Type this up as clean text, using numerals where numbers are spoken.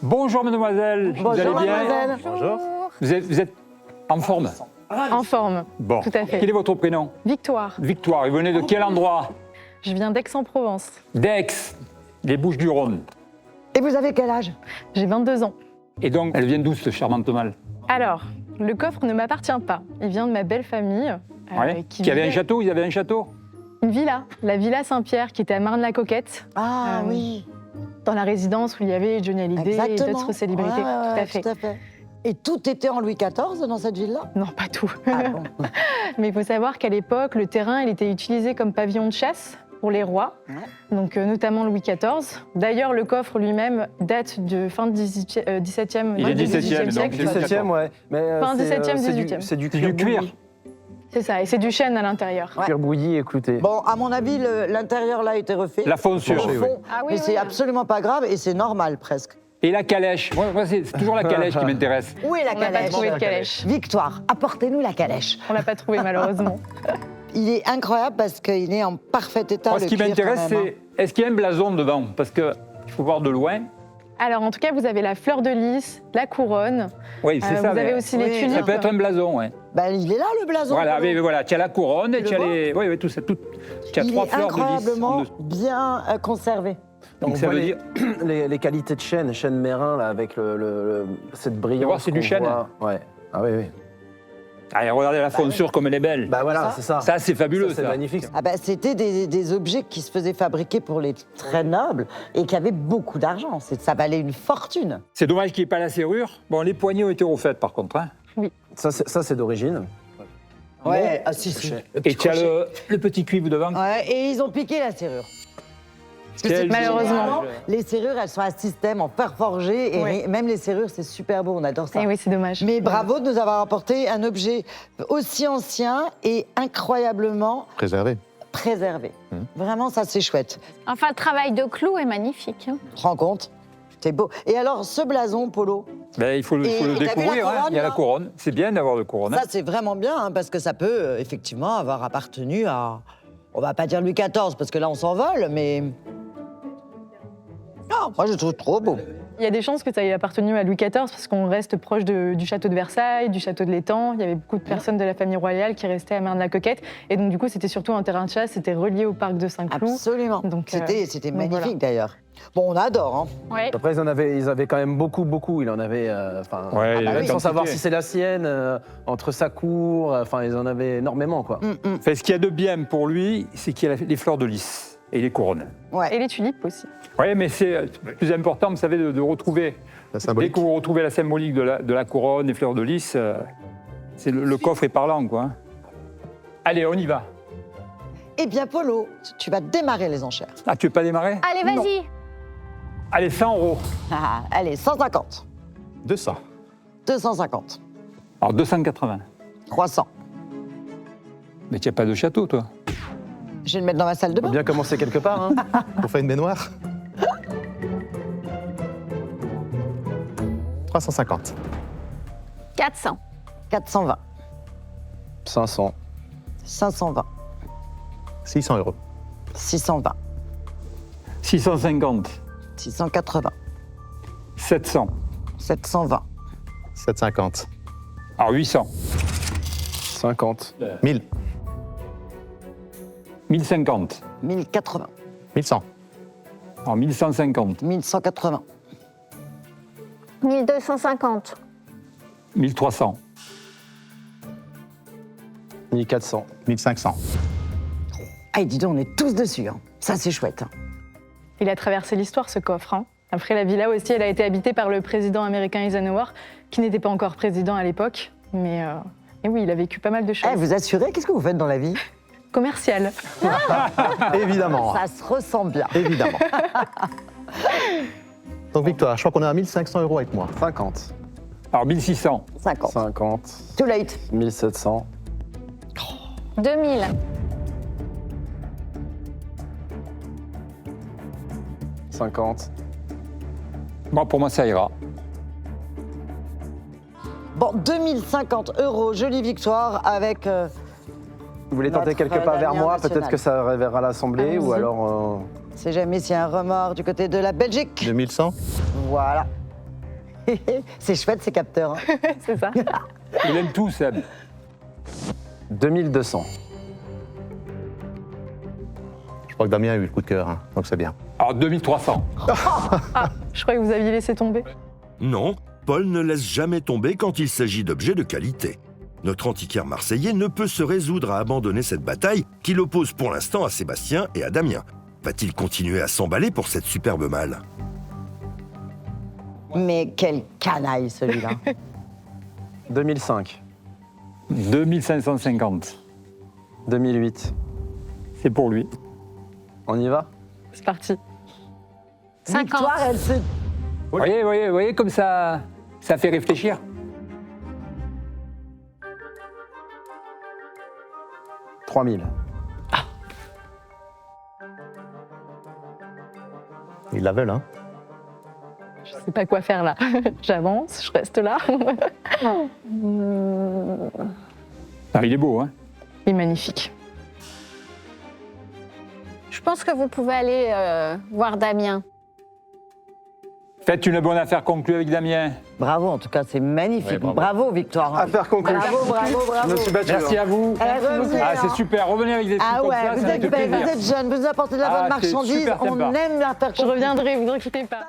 Bonjour mademoiselle, vous allez Bonjour bien? mademoiselle. Bonjour. Vous êtes en forme? En forme, Bon. tout à fait. Quel est votre prénom? Victoire, Victoire, vous venez de quel endroit? je viens d'Aix-en-Provence. D'Aix, les Bouches-du-Rhône. Et vous avez quel âge? J'ai 22 ans. Et donc, elle vient d'où cette charmante malle? Alors, le coffre ne m'appartient pas. Il vient de ma belle famille. Qui avait un château? Ils avaient un château? Une villa, la Villa Saint-Pierre, qui était à Marne-la-Coquette, Ah oui, dans la résidence où il y avait Johnny Hallyday et exactement. d'autres célébrités. Ouais, Tout à fait. tout à fait. Et tout était en Louis XIV dans cette ville-là? Non, pas tout. Ah bon. Mais il faut savoir qu'à l'époque, le terrain, il était utilisé comme pavillon de chasse pour les rois, Ouais. donc notamment Louis XIV. D'ailleurs, le coffre lui-même date de fin du XVIIe Il est 17e, donc siècle. 17e, ouais. Mais Fin c'est, 17e, c'est 18e. C'est du C'est cuir. du cuir. bouilli. C'est ça, et c'est du chêne à l'intérieur. Ouais. Cuir bouilli et clouté. Bon, à mon avis, l'intérieur là a été refait. La fonction. Au fond, Ah oui, mais oui, c'est oui. absolument pas grave et c'est normal presque. Et la calèche? Moi, c'est toujours la calèche qui m'intéresse. Où est la On n'a pas calèche? trouvé de calèche. Victoire, apportez-nous la calèche. On l'a pas trouvé malheureusement. Il est incroyable parce qu'il est en parfait état. Moi, ce le qui cuir, m'intéresse, quand même, c'est est-ce qu'il y a un blason devant? Parce qu'il faut voir de loin. Alors en tout cas, vous avez la fleur de lys, la couronne. Oui, c'est ça. Vous avez mais aussi les oui, tulipes. ça peut être un blason, ouais. Ben, il est là le blason. Voilà, Polo. mais voilà, tu as la couronne et Tu tu le as vois les. Oui, tout ça. Tu as Il trois est fleurs de lys. en incroyablement dessous. bien conservé. Donc On ça voit veut dire. les qualités de chêne mérin, là, avec cette brillance. voir, c'est du qu'on chêne. voit. Ouais. Ah oui, oui. Allez, regardez la fonçure comme elle est belle. Bah voilà, Ça, c'est ça. Ça, c'est fabuleux, C'est ça. magnifique. Ah ben, c'était des objets qui se faisaient fabriquer pour les très nobles et qui avaient beaucoup d'argent. Ça valait une fortune. C'est dommage qu'il n'y ait pas la serrure. Bon, les poignées ont été refaites par contre. Hein. Ça, c'est d'origine. Ouais, ah si, si. Et tu as le petit cuivre devant. Ouais, et ils ont piqué la serrure. Quel Malheureusement. dommage. Les serrures, elles sont à système, en fer forgé, et Ouais. même les serrures, c'est super beau, on adore ça. Eh oui, c'est dommage. Mais bravo de nous avoir apporté un objet aussi ancien et incroyablement Préservé. préservé. Vraiment, ça, c'est chouette. Enfin, le travail de clou est magnifique. Hein. Tu te rends compte? C'est beau. Et alors, ce blason, Polo, Ben, il faut le Et t'as vu la découvrir. hein. couronne, Il y a la là couronne. C'est bien d'avoir le couronne. hein. ça, c'est vraiment bien, hein, parce que ça peut effectivement avoir appartenu à... On va pas dire Louis XIV, parce que là, on s'envole, mais... Ah, moi, je trouve trop beau. Il y a des chances que ça ait appartenu à Louis XIV parce qu'on reste proche du château de Versailles, du château de l'Étang. Il y avait beaucoup de personnes de la famille royale qui restaient à Marne-la-Coquette. Et donc, du coup, c'était surtout un terrain de chasse, c'était relié au parc de Saint-Cloud. Absolument. Donc, C'était donc magnifique, voilà. d'ailleurs. Bon, on adore, hein. Ouais. Après, ils avaient quand même beaucoup. Il en avait. Enfin, Ouais, il y a même une sans savoir quantité. si c'est la sienne, entre sa cour, enfin, ils en avaient énormément, quoi. Enfin, ce qu'il y a de bien pour lui, c'est qu'il y a les fleurs de lys et les couronnes. Ouais. Et les tulipes aussi. Oui, mais c'est plus important, vous savez, de retrouver. La Dès symbolique. que vous retrouvez la symbolique de la couronne, des fleurs de lys, c'est le coffre est parlant, quoi. hein. Allez, on y va. Eh bien, Polo, tu vas démarrer les enchères. Ah, tu veux pas démarrer? Allez, vas-y. Allez, 100 euros. Ah, allez, 150, 200. 250, Alors, 280. 300. Mais tu n'as pas de château, toi. Je vais le mettre dans ma salle de Faut bain. bien commencer quelque part, hein. Pour faire une baignoire 350. 400. 420, 500. 520, 600 euros. 620, 650. 680, 700. 720, 750. Alors, 800. 50. 1000. 1050. 1080, 1100. Alors, 1150. 1180, 1250. 1300. 1400. 1500. Ah, dis donc, on est tous dessus. Hein. Ça, c'est chouette. Hein. Il a traversé l'histoire, ce coffre. hein. Après, la villa aussi, elle a été habitée par le président américain Eisenhower, qui n'était pas encore président à l'époque. Mais oui, il a vécu pas mal de choses. Eh, vous assurez, qu'est-ce que vous faites dans la vie? Commercial. Évidemment. Ça se ressent bien. Évidemment. Donc, Victoire, je crois qu'on est à 1500 euros avec moi. 50. Alors, 1600. 50. 50. Too late. 1700. 2000. 50. Bon, pour moi, ça ira. Bon, 2050 euros, jolie victoire avec... Vous voulez tenter Notre quelque part vers Damien moi? national. Peut-être que ça révérera l'Assemblée, ou Allons-y. alors... c'est jamais s'il y a un remords du côté de la Belgique. 2100. Voilà. C'est chouette ces capteurs. Hein. C'est ça. Il aime tout, Seb. 2200. Je crois que Damien a eu le coup de cœur, hein, donc c'est bien. Alors 2300. Je croyais que vous aviez laissé tomber. Non, Paul ne laisse jamais tomber quand il s'agit d'objets de qualité. Notre antiquaire marseillais ne peut se résoudre à abandonner cette bataille qui l'oppose pour l'instant à Sébastien et à Damien. Va-t-il continuer à s'emballer pour cette superbe malle? Mais quel canaille celui-là. 2005. 2550. 2008. C'est pour lui. On y va? C'est parti. 50. Victoire, elle se... Vous voyez comme ça fait réfléchir. « 3000. Ils la veulent, hein. Je sais pas quoi faire là. J'avance, je reste là. Ah, il est beau, hein. Il est magnifique. Je pense que vous pouvez aller voir Damien. Faites une bonne affaire conclue avec Damien. Bravo, en tout cas, c'est magnifique. Ouais, bravo. bravo, Victoire. Affaire conclue. Bravo. Je me suis battu. Merci à vous. Revenez, Ah, c'est hein. super. Revenez avec des trucs Ah comme ouais, ça, vous ça va êtes, être plaisir. vous êtes jeune, vous apportez de la Ah, bonne c'est marchandise. super On sympa. aime la faire Je reviendrai, vous inquiétez pas.